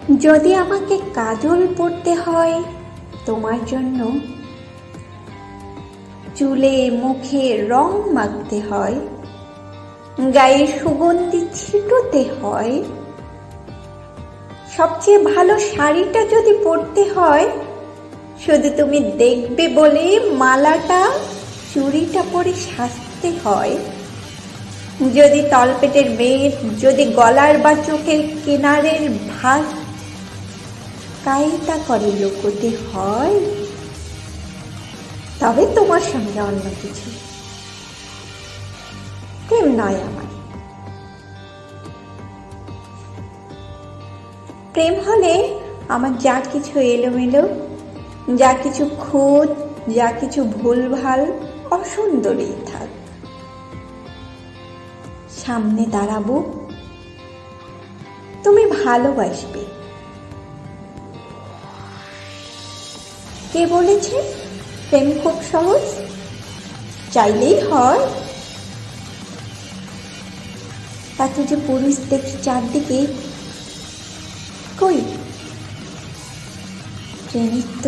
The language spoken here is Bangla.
যদি আমাকে কাজল পরতে হয় তোমার জন্য, চুলে মুখে রং মাখতে হয়, গায়ে সুগন্ধি ছিটোতে হয়, সবচেয়ে ভালো শাড়িটা যদি পরতে হয়, শুধু তুমি দেখবে বলে মালাটা চুড়িটা পরে সাজতে হয়, যদি তলপেটের মেঘ, যদি গলার বা চোখের কিনারের ভাঁজ কাইটা করে লুকোতে হয়, তবে তোমার সঙ্গে অন্য কিছু প্রেম নয় আমার। প্রেম হলে আমার যা কিছু এলোমেলো, যা কিছু খুঁত, যা কিছু ভুলভাল অসুন্দরই থাক, সামনে দাঁড়াবো, তুমি ভালোবাসবে। কে বলেছে প্রেম খুব সহজ? চাইলেই হয়। এত যে পুরুষ দেখি চারদিকে, কই প্রেমিক তো